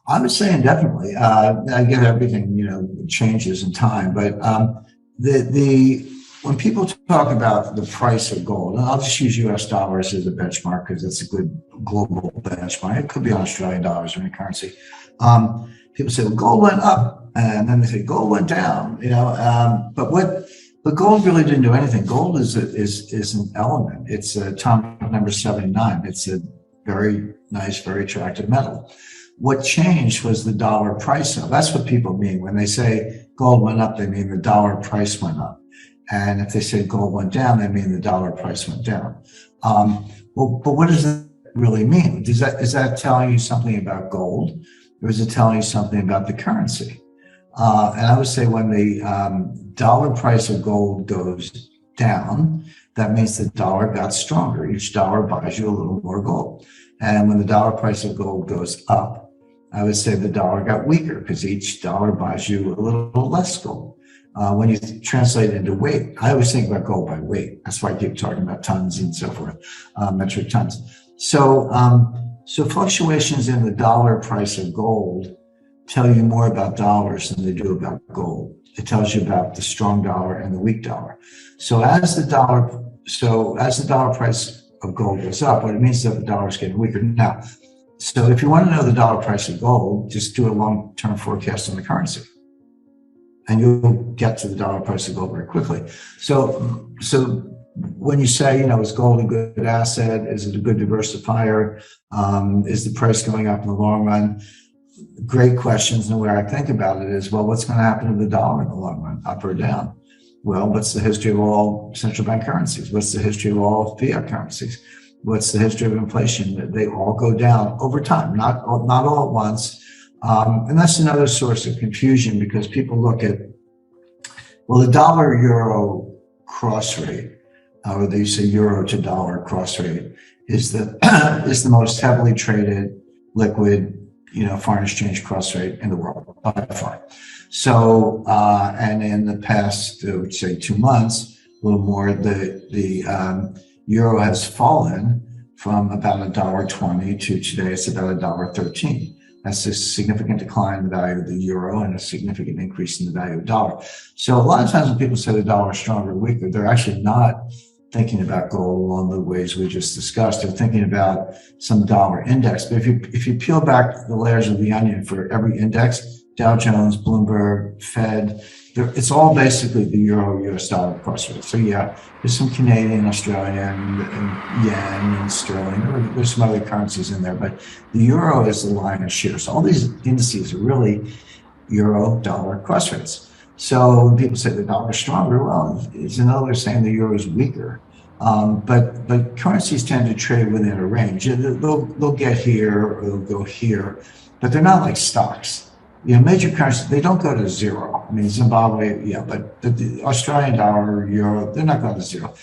I would say indefinitely. I get everything, changes in time, but the when people talk about the price of gold, and I'll just use U.S. dollars as a benchmark because it's a good global benchmark. It could be on Australian dollars or any currency. People say, well, gold went up, and then they say gold went down. But gold really didn't do anything. Gold is an element. It's atomic number 79. It's a very nice, very attractive metal. What changed was the dollar price. That's what people mean when they say gold went up. They mean the dollar price went up. And if they say gold went down, they mean the dollar price went down. But what does it really mean? Is that telling you something about gold, or is it telling you something about the currency? And I would say when the dollar price of gold goes down, that means the dollar got stronger. Each dollar buys you a little more gold. And when the dollar price of gold goes up, I would say the dollar got weaker because each dollar buys you a little less gold. When you translate it into weight, I always think about gold by weight. That's why I keep talking about tons and so forth, metric tons. So fluctuations in the dollar price of gold tell you more about dollars than they do about gold. It tells you about the strong dollar and the weak dollar. So as the dollar price of gold goes up, what it means is that the dollar is getting weaker. Now, so if you want to know the dollar price of gold, just do a long-term forecast on the currency, and you'll get to the dollar price of gold very quickly. So when you say, is gold a good asset? Is it a good diversifier? Is the price going up in the long run? Great questions. And the way I think about it is, well, what's going to happen to the dollar in the long run, up or down? Well, what's the history of all central bank currencies? What's the history of all fiat currencies? What's the history of inflation? They all go down over time, not all at once. And that's another source of confusion because people look at, well, the dollar euro cross rate, or they say euro to dollar cross rate, is the most heavily traded liquid, foreign exchange cross rate in the world by far. So, and in the past, I would say 2 months, a little more, the euro has fallen from about $1.20 to today it's about $1.13. That's a significant decline in the value of the euro and a significant increase in the value of the dollar. So a lot of times when people say the dollar is stronger or weaker, they're actually not thinking about gold along the ways we just discussed. They're thinking about some dollar index. But if you peel back the layers of the onion for every index, Dow Jones, Bloomberg, Fed, it's all basically the euro US dollar cross rate. So yeah, there's some Canadian, Australian, and yen and sterling. There's some other currencies in there, but the euro is the lion's share. So all these indices are really euro dollar cross rates. So when people say the dollar is stronger, well, it's another way of saying the euro is weaker. But currencies tend to trade within a range. They'll get here or they'll go here, but they're not like stocks. Major currencies, they don't go to zero. I mean, Zimbabwe, yeah, but the Australian dollar, euro, they're not going to zero.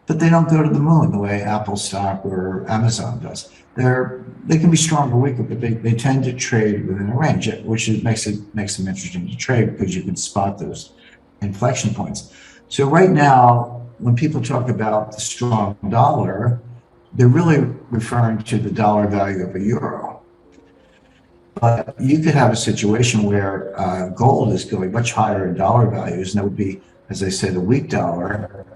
But they don't go to the moon the way Apple stock or Amazon does. They can be stronger or weaker, but they tend to trade within a range, which makes them interesting to trade because you can spot those inflection points. So right now, when people talk about the strong dollar, they're really referring to the dollar value of a euro. But you could have a situation where gold is going much higher in dollar values, and that would be, as I said, a weak dollar,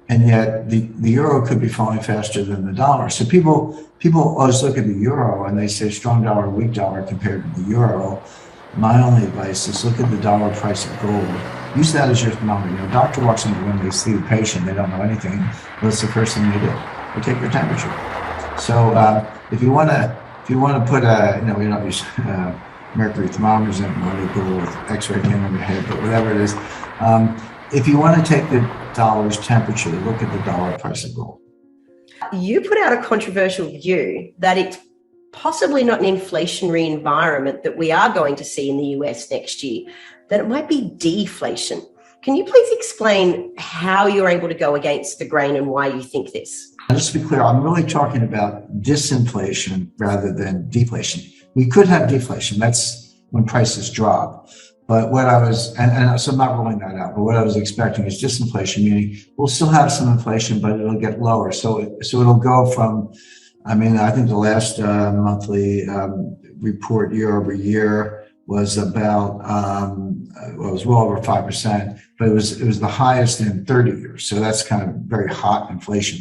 and yet the euro could be falling faster than the dollar. So people always look at the euro and they say strong dollar, weak dollar compared to the euro. My only advice is look at the dollar price of gold. Use that as your thermometer. A doctor walks into the room, they see the patient, they don't know anything. What's the first thing they do? They take your temperature. So if you want to put we don't use mercury thermometers anymore, go with X-ray camera on your head, but whatever it is. If you want to take the dollar's temperature, look at the dollar price of gold. You put out a controversial view that it's possibly not an inflationary environment that we are going to see in the US next year, that it might be deflation. Can you please explain how you're able to go against the grain and why you think this? Just to be clear, I'm really talking about disinflation rather than deflation. We could have deflation. That's when prices drop. But what I was, and so I'm not ruling that out, but what I was expecting is disinflation, meaning we'll still have some inflation, but it'll get lower. So it'll go from, I think the last monthly report year over year was about, well, it was well over 5%, but it was the highest in 30 years. So that's kind of very hot inflation.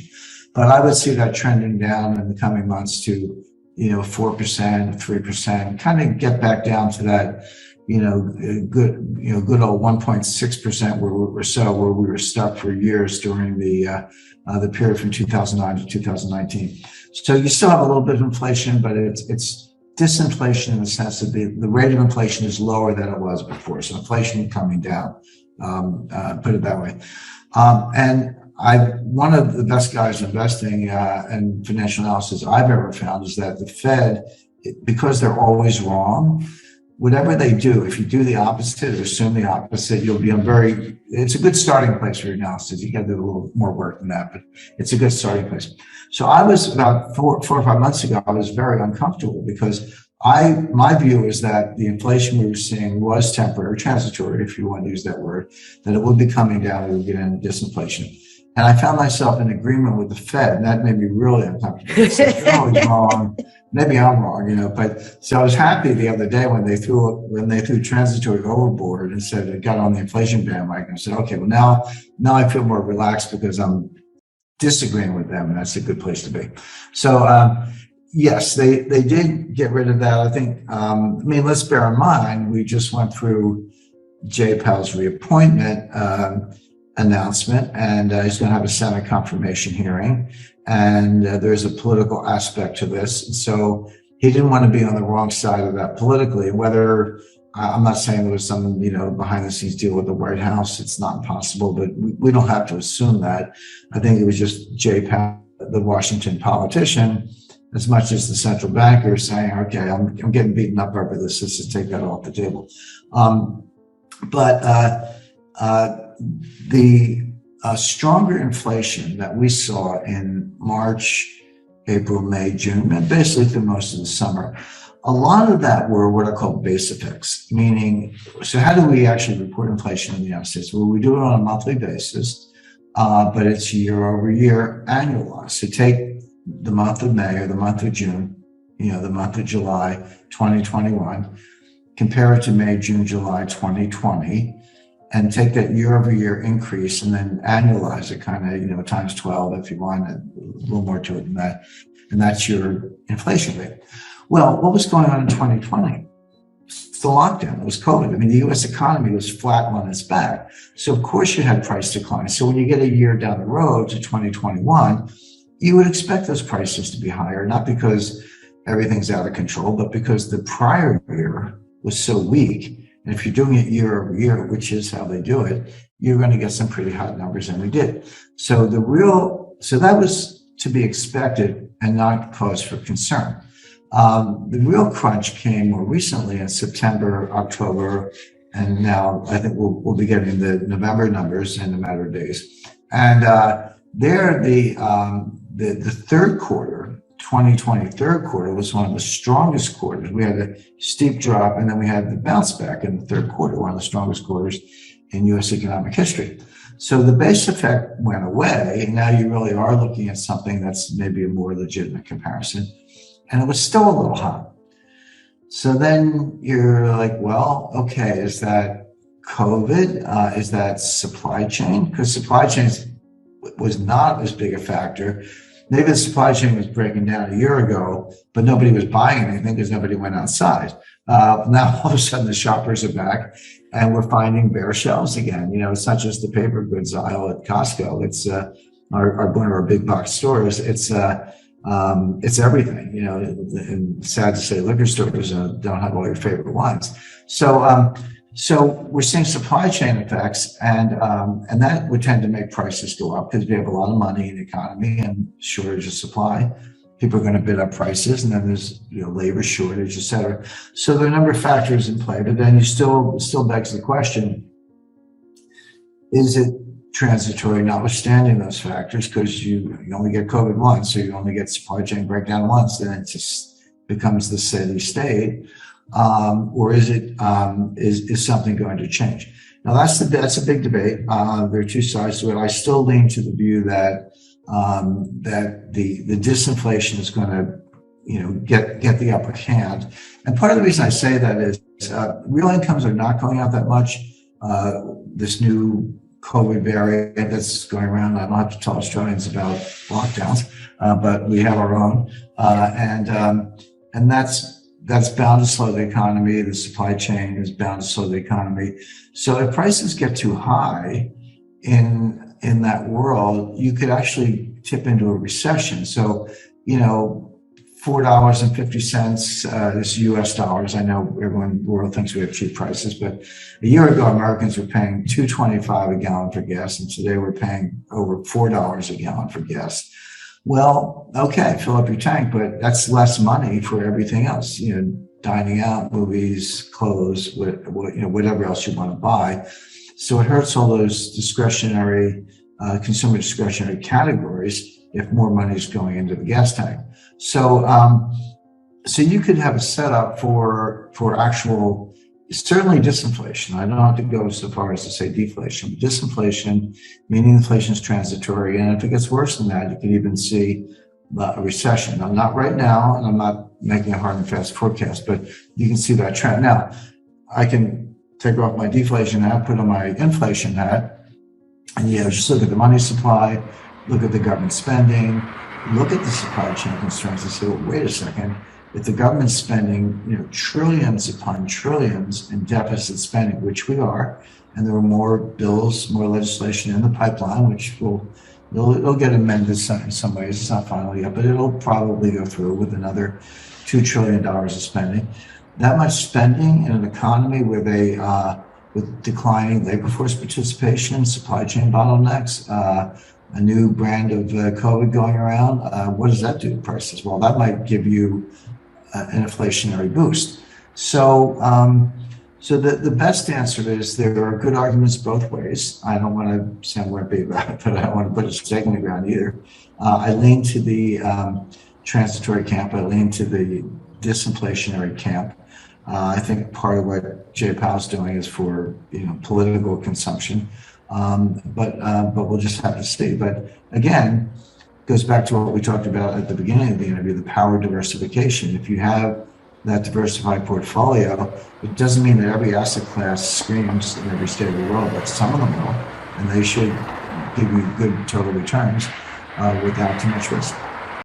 But I would see that trending down in the coming months to, 4%, 3%, kind of get back down to that, good old 1.6% where we were stuck for years during the period from 2009 to 2019. So you still have a little bit of inflation, but it's disinflation in the sense that the rate of inflation is lower than it was before. So inflation is coming down, put it that way. And one of the best guys investing in financial analysis I've ever found is that the Fed, because they're always wrong, whatever they do, if you do the opposite or assume the opposite, you'll be it's a good starting place for your analysis. You got to do a little more work than that, but it's a good starting place. So I was about 4 or 5 months ago, I was very uncomfortable because my view is that the inflation we were seeing was temporary, transitory, if you want to use that word, that it would be coming down, we would get into disinflation. And I found myself in agreement with the Fed, and that made me really uncomfortable. They're always wrong. Maybe I'm wrong, but so I was happy the other day when they threw transitory overboard and said it got on the inflation bandwagon. I said, okay, well now I feel more relaxed because I'm disagreeing with them, and that's a good place to be. So yes, they did get rid of that. I think, let's bear in mind, we just went through Jay Powell's reappointment announcement, and he's going to have a Senate confirmation hearing, and there's a political aspect to this. So he didn't want to be on the wrong side of that politically. Whether I'm not saying there was some behind the scenes deal with the White House, it's not impossible, but we don't have to assume that. I think it was just Jay Powell, the Washington politician, as much as the central banker, saying, okay, I'm getting beaten up over this. Let's just take that off the table. The stronger inflation that we saw in March, April, May, June, and basically through most of the summer, a lot of that were what are called base effects, meaning, so how do we actually report inflation in the United States? Well, we do it on a monthly basis, but it's year over year annualized. So take the month of May or the month of June, the month of July 2021, compare it to May, June, July 2020, and take that year over year increase and then annualize it kind of, times 12 if you want, a little more to it than that. And that's your inflation rate. Well, what was going on in 2020? It's the lockdown. It was COVID. The U.S. economy was flat on its back. So of course you had price declines. So when you get a year down the road to 2021, you would expect those prices to be higher, not because everything's out of control, but because the prior year was so weak. And if you're doing it year over year, which is how they do it, you're going to get some pretty hot numbers, and we did. So that was to be expected and not cause for concern. The real crunch came more recently in September, October, and now I think we'll be getting the November numbers in a matter of days. And the third quarter, 2020 third quarter, was one of the strongest quarters. We had a steep drop, and then we had the bounce back in the third quarter, one of the strongest quarters in U.S. economic history. So the base effect went away, and now you really are looking at something that's maybe a more legitimate comparison. And it was still a little hot. So then you're like, well, okay, is that COVID? Is that supply chain? Because supply chain was not as big a factor. Maybe the supply chain was breaking down a year ago, but nobody was buying anything because nobody went outside. Now all of a sudden the shoppers are back, and we're finding bare shelves again. It's not just the paper goods aisle at Costco. It's one of our big box stores. It's everything. And sad to say, liquor stores don't have all your favorite wines. So we're seeing supply chain effects, and that would tend to make prices go up because we have a lot of money in the economy and shortage of supply. People are going to bid up prices, and then there's labor shortage, et cetera. So there are a number of factors in play, but then you still begs the question: is it transitory, notwithstanding those factors? Because you only get COVID once, so you only get supply chain breakdown once, then it just becomes the steady state. Or is it is something going to change? Now that's a big debate. There are two sides to it. I still lean to the view that that the disinflation is going to get the upper hand. And part of the reason I say that is real incomes are not going out that much. This new COVID variant that's going around, I don't have to tell Australians about lockdowns, but we have our own, and that's bound to slow the economy. The supply chain is bound to slow the economy. So if prices get too high in that world, you could actually tip into a recession. So, $4.50, this US dollars. I know everyone in the world thinks we have cheap prices, but a year ago, Americans were paying $2.25 a gallon for gas, and today we're paying over $4 a gallon for gas. Well, okay, fill up your tank, but that's less money for everything else, dining out, movies, clothes, whatever else you want to buy. So it hurts all those discretionary, consumer discretionary categories if more money is going into the gas tank. So, so you could have a setup for actual, certainly disinflation. I don't have to go so far as to say deflation, but disinflation, meaning inflation is transitory. And if it gets worse than that, you could even see a recession. Now, not right now, and I'm not making a hard and fast forecast, but you can see that trend. Now, I can take off my deflation hat, put on my inflation hat, and just look at the money supply, look at the government spending, look at the supply chain concerns and say, well, wait a second, if the government's spending, trillions upon trillions in deficit spending, which we are, and there are more bills, more legislation in the pipeline, which it'll get amended in some ways. It's not final yet, but it'll probably go through with another $2 trillion of spending. That much spending in an economy where with declining labor force participation, supply chain bottlenecks, a new brand of COVID going around, what does that do to prices? Well, that might give you an inflationary boost. So, the best answer is there are good arguments both ways. I don't want to sound wimpy about it, but I don't want to put a stake in the ground either. I lean to the transitory camp. I lean to the disinflationary camp. I think part of what Jay Powell's doing is for political consumption. But we'll just have to see. But again, it goes back to what we talked about at the beginning of the interview, the power diversification. If you have that diversified portfolio, it doesn't mean that every asset class screams in every state of the world, but some of them will, and they should give you good total returns without too much risk.